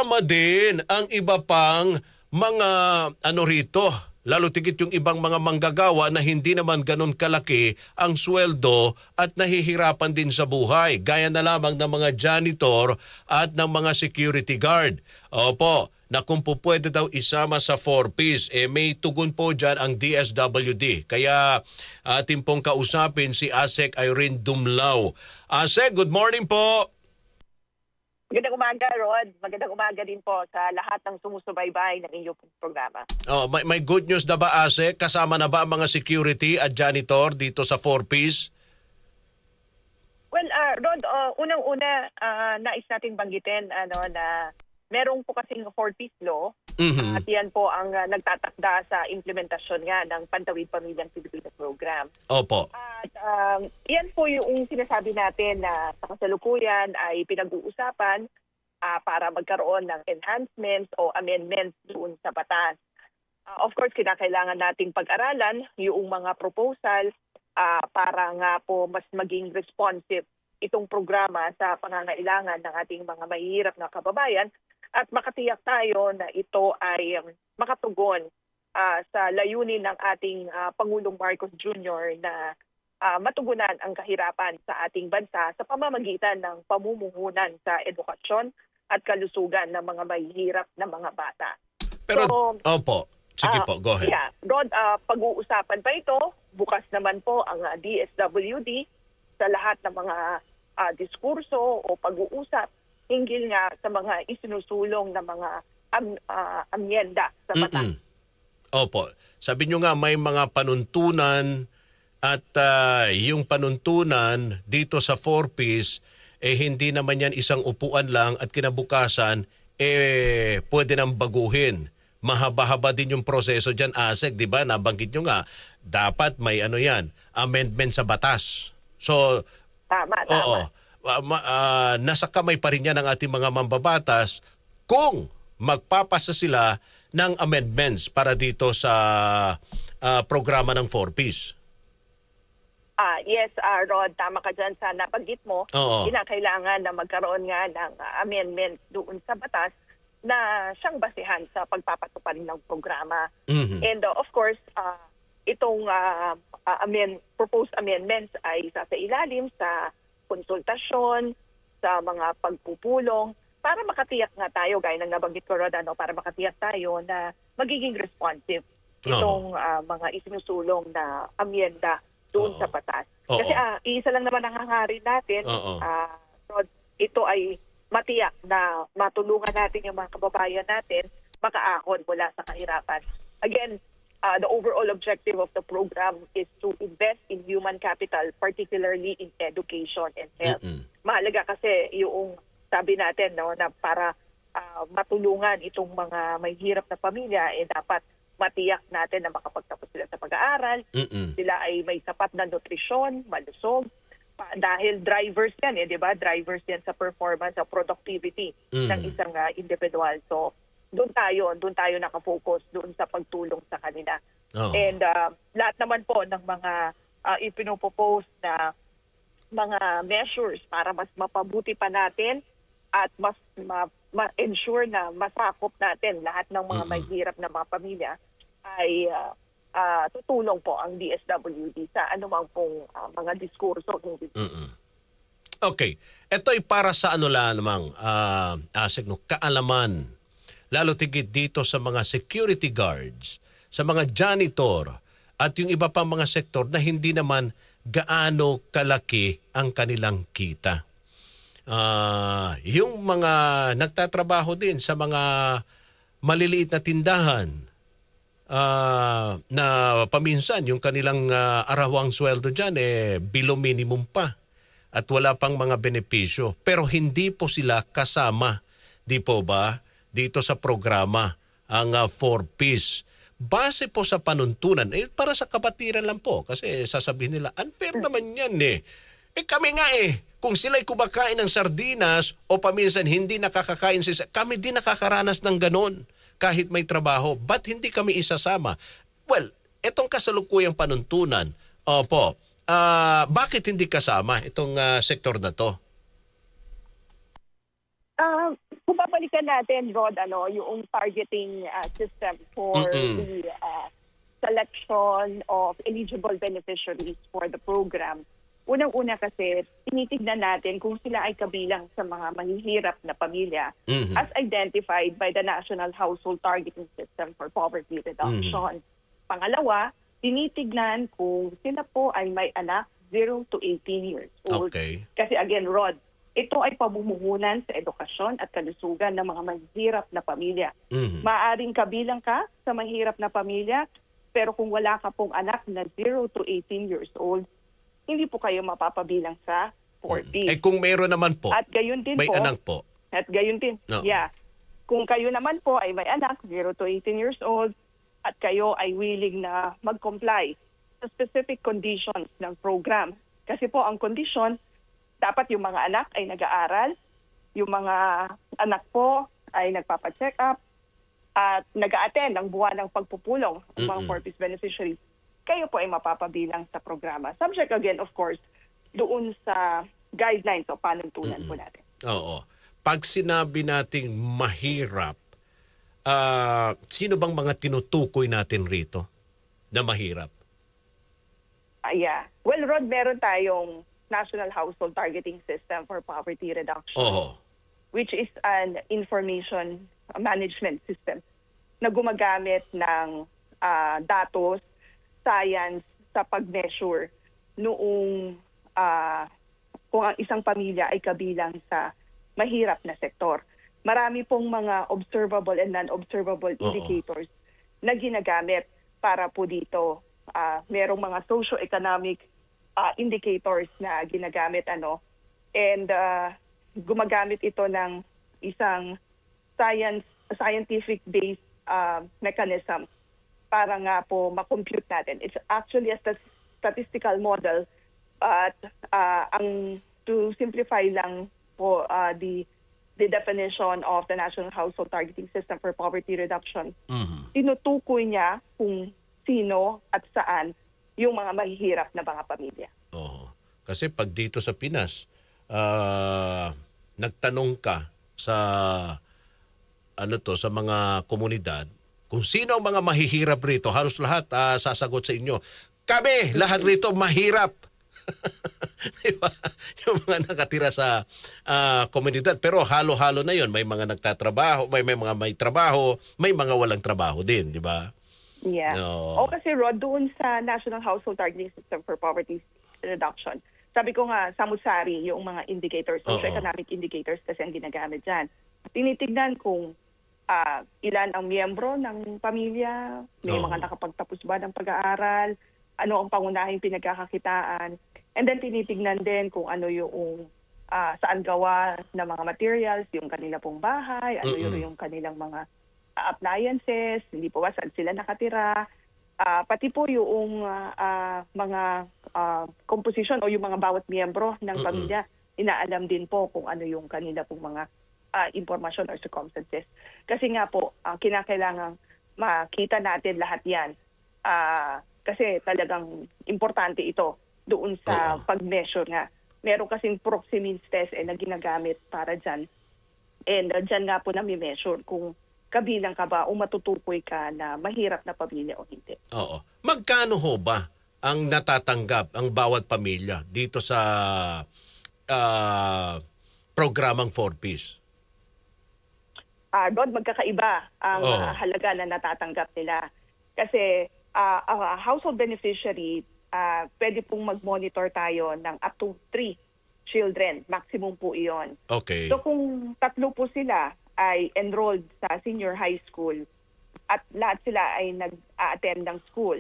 kasama din ang iba pang mga ano rito, lalo tigit yung ibang mga manggagawa na hindi naman ganun kalaki ang sweldo at nahihirapan din sa buhay. Gaya na lamang ng mga janitor at ng mga security guard. Opo, na kung po pwede daw isama sa 4Ps, may tugon po dyan ang DSWD. Kaya atin pong kausapin si ASEC Irene Dumlao. ASEC, good morning po. Magandang umaga, Rod. Magandang umaga din po sa lahat ng sumusubaybay ng inyong programa. May good news na ba, ASEC? Kasama na ba ang mga security at janitor dito sa 4Ps? Well, Rod, unang-una, nais nating banggitin na merong po kasing 4Ps law at yan po ang nagtatakda sa implementasyon nga ng Pantawid Pamilyang Pilipino Program. Opo. At yan po yung sinasabi natin na sa kasalukuyan ay pinag-uusapan para magkaroon ng enhancements o amendments doon sa batas. Of course, kinakailangan nating pag-aralan yung mga proposals para nga po mas maging responsive itong programa sa pangangailangan ng ating mga mahihirap na kababayan at makatiyak tayo na ito ay makatugon sa layunin ng ating Pangulong Marcos Jr. na matugunan ang kahirapan sa ating bansa sa pamamagitan ng pamumuhunan sa edukasyon at kalusugan ng mga mahihirap na mga bata. Pero, opo, sige po, go ahead. Yeah, Rod, pag-uusapan pa ito, bukas naman po ang DSWD sa lahat ng mga diskurso o pag-uusap hinggil nga sa mga isinusulong na mga amyenda sa batas. Opo. Sabi nyo nga may mga panuntunan at yung panuntunan dito sa 4Ps, hindi naman yan isang upuan lang at kinabukasan, pwede nang baguhin. Mahaba-haba din yung proseso dyan, ASEC, di ba? Nabanggit nyo nga, dapat may amendment sa batas. So, tama. Oo. Nasa kamay pa rin yan ng ating mga mambabatas kung magpapasa sila ng amendments para dito sa programa ng 4Ps. Yes, Rod, tama ka dyan sa nabanggit mo. Kinakailangan na magkaroon nga ng amendment doon sa batas na siyang basihan sa pagpapatupad ng programa. And of course, itong proposed amendments ay sa ilalim sa konsultasyon, sa mga pagpupulong, para makatiyak nga tayo, gaya ng nabanggit ko, Rod, para makatiyak tayo na magiging responsive itong mga isinusulong na amyenda doon sa batas. Kasi isa lang naman ang hangarin natin, Rod, ito ay matiyak na matulungan natin yung mga kababayan natin makaahon mula sa kahirapan. Again, the overall objective of the program is to invest in human capital, particularly in education and health. Mahalaga kasi yung sabi natin na para matulungan itong mga may hirap na pamilya, dapat matiyak natin na makapagtapos sila sa pag-aaral, sila ay may sapat na nutrisyon, malusog, dahil drivers yan, di ba? Drivers yan sa performance, sa productivity ng isang individual. So, doon tayo nakafocus doon sa pagtulong sa kanila. And lahat naman po ng mga ipinopropose na mga measures para mas mapabuti pa natin at mas ma-ensure na masakop natin lahat ng mga mahirap na mga pamilya ay tutulong po ang DSWD sa anumang pong mga diskurso. Okay. Ito ay para sa lamang, ASEC, kaalaman. Lalo tigit dito sa mga security guards, sa mga janitor, at yung iba pang mga sektor na hindi naman gaano kalaki ang kanilang kita. Yung mga nagtatrabaho din sa mga maliliit na tindahan, na paminsan yung kanilang arawang sweldo dyan below minimum pa at wala pang mga benepisyo. Pero hindi po sila kasama, di po ba? Dito sa programa, ang 4Ps. Base po sa panuntunan, para sa kabatiran lang po, kasi sasabihin nila, unfair naman yan kami nga kung sila'y kumakain ng sardinas o paminsan hindi nakakakain kami din nakakaranas ng ganon kahit may trabaho. Ba't hindi kami isasama? Well, etong kasalukuyang panuntunan, bakit hindi kasama itong sektor na to? Kung babalikan natin, Rod, yung targeting system for the selection of eligible beneficiaries for the program, unang-una kasi, tinitignan natin kung sila ay kabilang sa mga mahihirap na pamilya as identified by the National Household Targeting System for Poverty Reduction. Pangalawa, tinitignan kung sila po ay may anak 0 to 18 years old. Okay. Kasi again, Rod, ito ay pamumuhunan sa edukasyon at kalusugan ng mga mahihirap na pamilya. Maaring kabilang ka sa mahirap na pamilya, pero kung wala ka pong anak na 0 to 18 years old, hindi po kayo mapapabilang sa 4P. Kung meron naman po, at gayon din may po, anak po. At gayon din, kung kayo naman po ay may anak, 0 to 18 years old, at kayo ay willing na mag-comply sa specific conditions ng program. Kasi po ang condition, dapat yung mga anak ay nag-aaral, yung mga anak po ay nagpapa-check up, at nag-a-attend ng buwan ng pagpupulong ng mga 4Ps beneficiaries, kayo po ay mapapabilang sa programa. Subject again, of course, doon sa guidelines o panuntunan po natin. Oo. Pag sinabi nating mahirap, sino bang mga tinutukoy natin rito na mahirap? Well, Rod, meron tayong National Household Targeting System for Poverty Reduction, which is an information management system na gumagamit ng datos, science sa pag-measure noong kung ang isang pamilya ay kabilang sa mahirap na sektor. Marami pong mga observable and non-observable indicators na ginagamit para po dito. Merong mga socio-economic indicators na ginagamit and gumagamit ito ng isang scientific-based mechanism para nga po ma-compute natin. It's actually a statistical model, but to simplify lang po the definition of the National Household Targeting System for Poverty Reduction, tinutukoy niya kung sino at saan yung mga mahihirap na mga pamilya. Kasi pag dito sa Pinas, nagtanong ka sa sa mga komunidad, kung sino ang mga mahihirap rito, halos lahat sasagot sa inyo, kami, lahat rito mahirap. Diba? Yung mga nakatira sa komunidad. Pero halo-halo na yon. May mga nagtatrabaho, may mga may trabaho, may mga walang trabaho din, di ba? Yeah. O kasi Rod, doon sa National Household Targeting System for Poverty Reduction, sabi ko nga, samut-sari yung mga indicators, socio-economic indicators kasi ang ginagamit dyan. Tinitignan kung ilan ang miyembro ng pamilya, may mga nakapagtapos ba ng pag-aaral, ano ang pangunahing pinagkakakitaan, and then tinitignan din kung ano yung saan gawa ng mga materials, yung kanila pong bahay, ano yung kanilang mga appliances, hindi po ba saan sila nakatira, pati po yung mga composition o yung mga bawat miyembro ng pamilya, inaalam din po kung ano yung kanila pong mga impormasyon or circumstances. Kasi nga po, kinakailangang makita natin lahat yan. Kasi talagang importante ito doon sa pag-measure nga. Meron kasing proximity test na ginagamit para dyan. And dyan nga po nami-measure kung kabilang ka ba o matutukoy ka na mahirap na pamilya o hindi. Magkano ho ba ang natatanggap ang bawat pamilya dito sa programang 4Ps? Doon magkakaiba ang halaga na natatanggap nila. Kasi household beneficiary, pwede pong mag-monitor tayo ng up to 3 children. Maximum po iyon. Okay. So kung 3 po sila ay enrolled sa senior high school at lahat sila ay nag-attend ng school,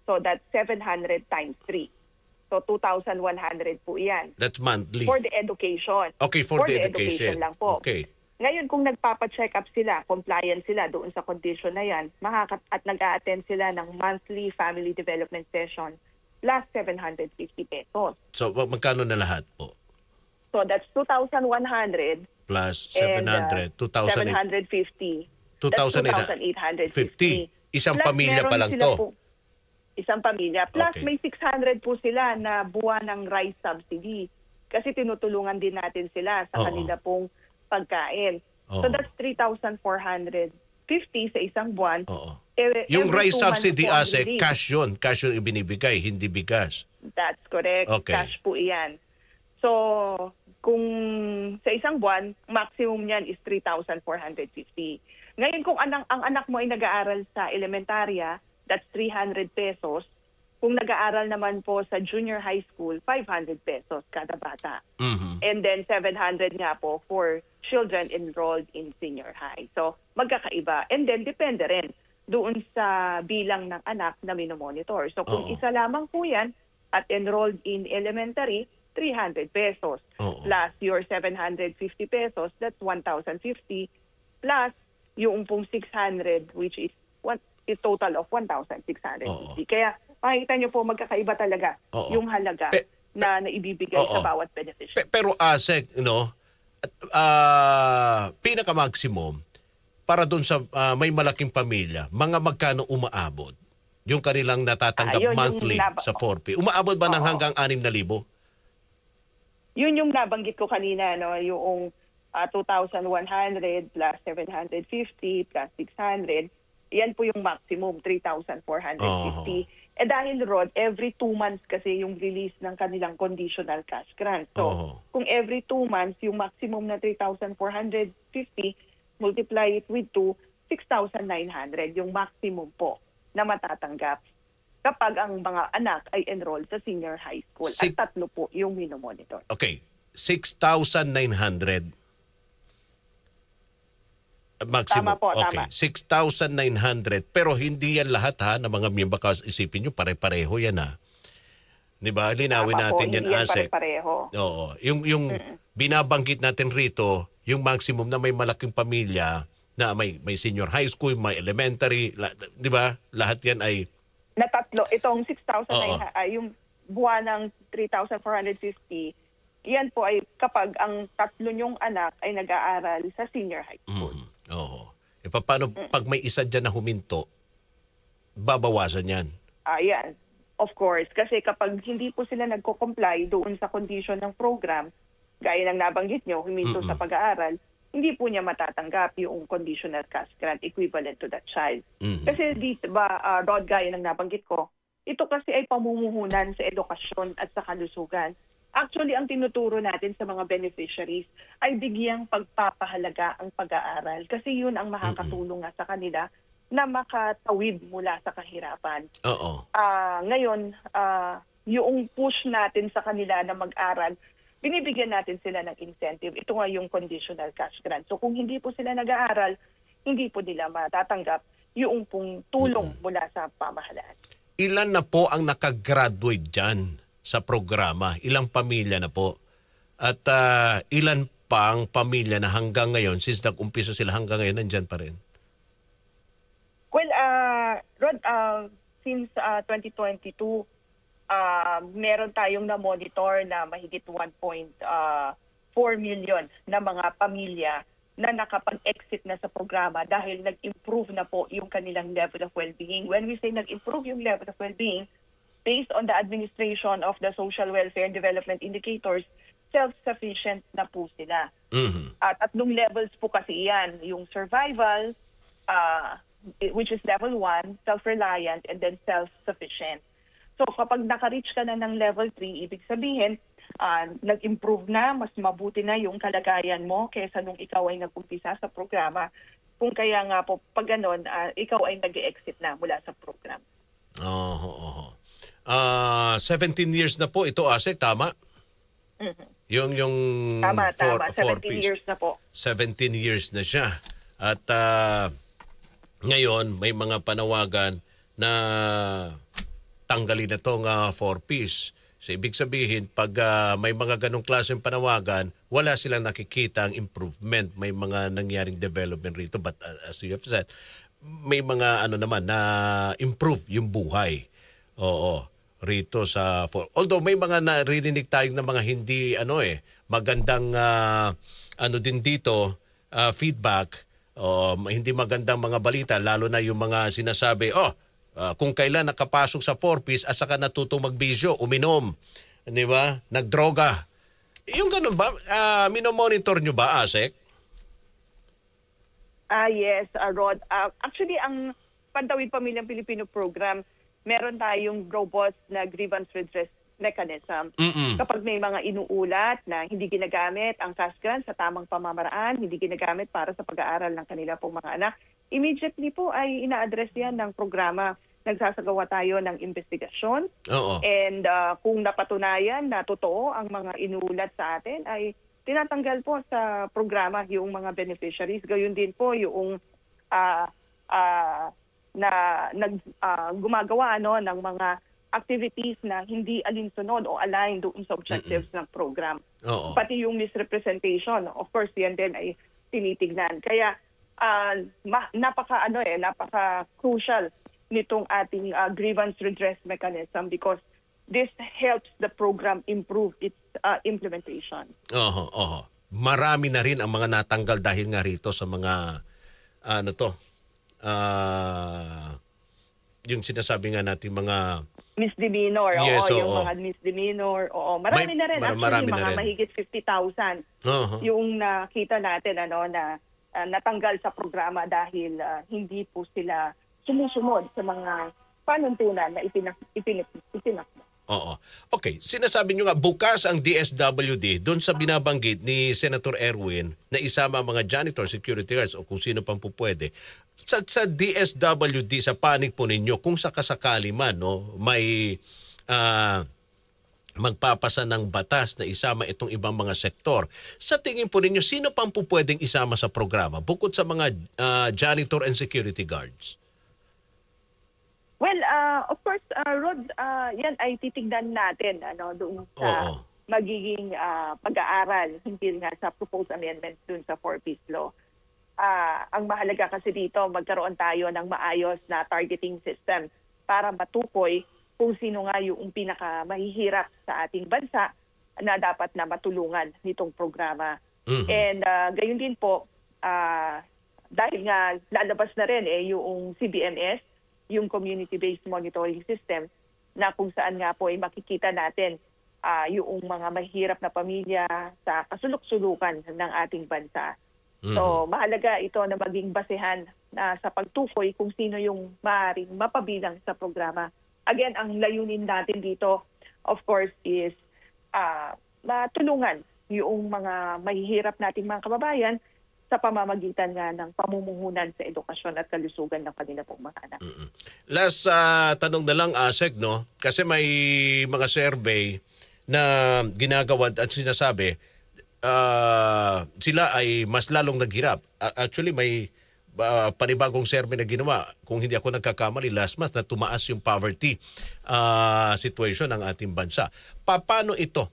so that's 700 times 3. So 2,100 po iyan. That's monthly. For the education. Okay, for the education lang po. Okay. Ngayon, kung nagpapa-check up sila, compliant sila doon sa condition na yan, at nag-a-attend sila ng monthly family development session, plus 750 pesos. So, magkano na lahat po? So, that's 2,100. Plus 700, 750. 2,850. Isang plus, pamilya pa lang to. Isang pamilya. Plus, may 600 po sila na buwan ng rice subsidy. Kasi tinutulungan din natin sila sa kanila pong pagkain. So that's 3,450 sa isang buwan. Yung Every rice 2 months subsidy, po ang Asek, release. cash yun. Cash yung ibinibigay, hindi bigas. That's correct. Okay. Cash po iyan. So, kung sa isang buwan, maximum niyan is 3,450. Ngayon, kung ang anak mo ay nag-aaral sa elementarya, that's 300 pesos. Kung nag-aaral naman po sa junior high school, 500 pesos kada bata. And then 700 nga po for children enrolled in senior high. So, magkakaiba. And then, depende rin doon sa bilang ng anak na minomonitor. So, kung isa lamang po yan at enrolled in elementary, 300 pesos. Plus your 750 pesos, that's 1,050. Plus yung pong 600, which is a total of 1,650. Kaya makikita nyo po magkakaiba talaga yung halaga na naibibigay sa bawat beneficiary. Pero Asek, pinaka-maximum para doon sa may malaking pamilya, mga magkano umaabot? Yung kanilang natatanggap monthly sa 4P. Umaabot ba ng hanggang 6,000? Yun yung nabanggit ko kanina, yung 2,100 plus 750 plus 600. Yan po yung maximum, 3,450. Dahil, Rod, every 2 months kasi yung release ng kanilang conditional cash grant. So, kung every 2 months, yung maximum na 3,450, multiply it with 2, 6,900 yung maximum po na matatanggap kapag ang mga anak ay enrolled sa senior high school. At 3 po yung minomonitor. Okay. 6,900. Maximum. Tama po, okay. tama. 6,900. Pero hindi yan lahat ng mga miyembro. Isipin nyo, pare-pareho yan Di ba? Linawin natin yan, Asek. Pare-pareho. Oo. Yung binabanggit natin rito, yung maximum na may malaking pamilya, na may senior high school, may elementary, di ba? Lahat yan ay na 3, itong 6,900, yung buwan ng 3,450, yan po ay kapag ang 3 niyong anak ay nag-aaral sa senior high school. Paano pag may isa dyan na huminto, babawasan yan? Yan. Of course. Kasi kapag hindi po sila nagko-comply doon sa condition ng program, gaya ng nabanggit nyo, huminto sa pag-aaral, hindi po niya matatanggap yung conditional cash grant equivalent to that child. Kasi dito ba, Rod, gaya ng nabanggit ko, ito kasi ay pamumuhunan sa edukasyon at sa kalusugan. Actually, ang tinuturo natin sa mga beneficiaries ay bigyang pagpapahalaga ang pag-aaral kasi yun ang makakatulong nga sa kanila na makatawid mula sa kahirapan. Ngayon, yung push natin sa kanila na mag-aral, binibigyan natin sila ng incentive. Ito nga yung conditional cash grant. So kung hindi po sila nag-aaral, hindi po nila matatanggap yung pong tulong mula sa pamahalaan. Ilan na po ang nakagraduate dyan sa programa? Ilang pamilya na po? At ilan pang pamilya na hanggang ngayon, since nag-umpisa sila hanggang ngayon, nandyan pa rin? Well, Rod, since 2022, meron tayong na-monitor na mahigit 1.4 million na mga pamilya na nakapag-exit na sa programa dahil nag-improve na po yung kanilang level of well-being. When we say nag-improve yung level of well-being, based on the administration of the social welfare and development indicators, self-sufficient na po sila. At 3 levels po kasi yan, yung survival, which is level 1, self-reliant, and then self-sufficient. So kapag naka-reach ka na ng level 3, ibig sabihin, nag-improve na, mas mabuti na yung kalagayan mo kaysa nung ikaw ay nag-umpisa sa programa. Kung kaya nga po, pag ganon, ikaw ay nag-exit na mula sa program. 17 years na po ito, Asek, tama? Yung Tama. 17 piece. years na po. 17 years na siya. At ngayon, may mga panawagan na tanggalin na itong 4-piece. So, ibig sabihin, pag may mga ganong klaseng panawagan, wala silang nakikita ang improvement. May mga nangyaring development rito. But as you have said, may mga naman na improve yung buhay. Rito sa... Although may mga naririnig tayong na mga hindi magandang din dito, feedback, hindi magandang mga balita, lalo na yung mga sinasabi, kung kailan nakapasok sa 4-piece at saka natutong magbisyo, uminom, di ba? Nagdroga. Yung ganun ba? Minomonitor nyo ba, Asek? Yes, Rod. Actually, ang Pantawid Pamilyang Pilipino program, meron tayong robust na grievance redress mechanism. Kapag may mga inuulat na hindi ginagamit ang cash grant sa tamang pamamaraan, hindi ginagamit para sa pag-aaral ng kanila pong mga anak, immediately po ay ina-address yan ng programa. Nagsasagawa tayo ng investigasyon. And kung napatunayan na totoo ang mga inuulat sa atin, ay tinatanggal po sa programa yung mga beneficiaries. Gayun din po yung gumagawa ng mga activities na hindi alinsunod o aligned doon sa objectives ng program. Pati yung misrepresentation, of course, yan din ay tinitignan. Kaya napaka-crucial nitong ating grievance redress mechanism because this helps the program improve its implementation. Marami na rin ang mga natanggal dahil nga rito sa mga yung sinasabi nga natin mga misdemeanor. Yes, yung mga misdemeanor. Marami na rin. Actually, mga mahigit 50,000 yung nakita natin na natanggal sa programa dahil hindi po sila sumusunod sa mga panuntunan na itinakbo. Okay, sinasabi nyo nga bukas ang DSWD doon sa binabanggit ni Senator Erwin na isama ang mga janitor, security guards o kung sino pang pupwede. Sa DSWD, sa panig po ninyo, kung sakasakali man may magpapasa ng batas na isama itong ibang mga sektor, sa tingin po ninyo, sino pang pupwedeng isama sa programa bukod sa mga janitor and security guards? Well, of course, Rod, yan ay titignan natin doon sa magiging pag-aaral hinggil nga sa proposed amendments doon sa 4-piece law. Ang mahalaga kasi dito, magkaroon tayo ng maayos na targeting system para matukoy kung sino nga yung pinakamahihirap sa ating bansa na dapat na matulungan nitong programa. And gayon din po, dahil nga lalabas na rin yung CBMS, yung Community-Based Monitoring System, na kung saan nga po ay makikita natin yung mga mahirap na pamilya sa kasulok-sulukan ng ating bansa. So mahalaga ito na maging basehan sa pagtukoy kung sino yung maaaring mapabilang sa programa. Again, ang layunin natin dito, of course, is matulungan yung mga mahihirap nating mga kababayan sa pamamagitan nga ng pamumuhunan sa edukasyon at kalusugan ng kanila pong mga anak. Last tanong na lang, Asek, kasi may mga survey na ginagawa at sinasabi sila ay mas lalong naghirap. Actually, may panibagong survey na ginawa, kung hindi ako nagkakamali, last month na tumaas yung poverty situation ng ating bansa. Paano ito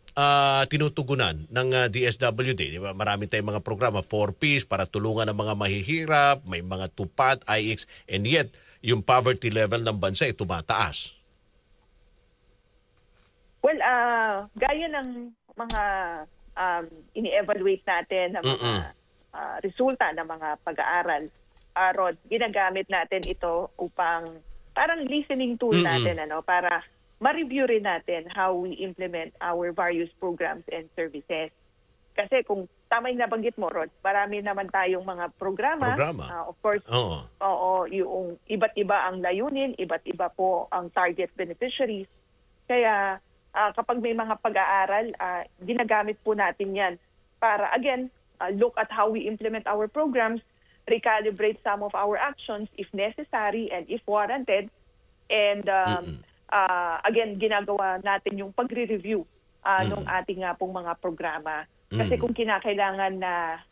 tinutugunan ng DSWD? Diba? Marami tayong mga programa, 4Ps para tulungan ang mga mahihirap, may mga tupat, IX, and yet yung poverty level ng bansa ay tumataas. Well, gaya ng mga ini-evaluate natin ng mga resulta ng mga pag-aaral, Rod, ginagamit natin ito upang parang listening tool natin para ma-review rin natin how we implement our various programs and services. Kasi kung tama yung nabanggit mo, Rod, marami naman tayong mga programa. Of course, yung iba't iba ang layunin, iba't iba po ang target beneficiaries. Kaya kapag may mga pag-aaral, ginagamit po natin yan para, again, look at how we implement our programs, recalibrate some of our actions if necessary and if warranted. And again, ginagawa natin yung pagre-review ng ating pong mga programa. Kasi kung kinakailangan na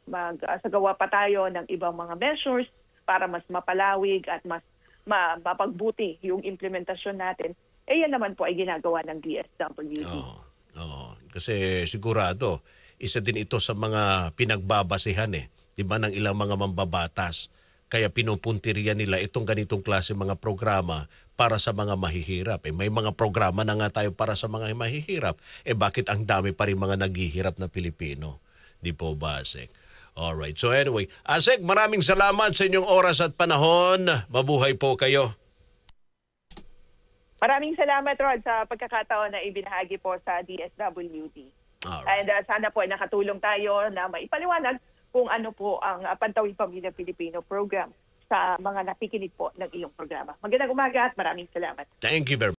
magsagawa pa tayo ng ibang mga measures para mas mapalawig at mas mapagbuti yung implementasyon natin, yan naman po ay ginagawa ng DSWD. Kasi sigurado, isa din ito sa mga pinagbabasehan diba, ng ilang mga mambabatas. Kaya pinupuntirian nila itong ganitong klase mga programa para sa mga mahihirap. May mga programa na nga tayo para sa mga mahihirap. Bakit ang dami pa rin mga naghihirap na Pilipino? Di po ba, Asek? Alright. So anyway, Asek, maraming salamat sa inyong oras at panahon. Mabuhay po kayo. Maraming salamat, Rod, sa pagkakataon na ibinahagi po sa DSWD. And sana po ay nakatulong tayo na maipaliwanag kung ano po ang Pantawid Pamilya Pilipino program sa mga nakikinig po ng iyong programa. Magandang umaga at maraming salamat. Thank you very much.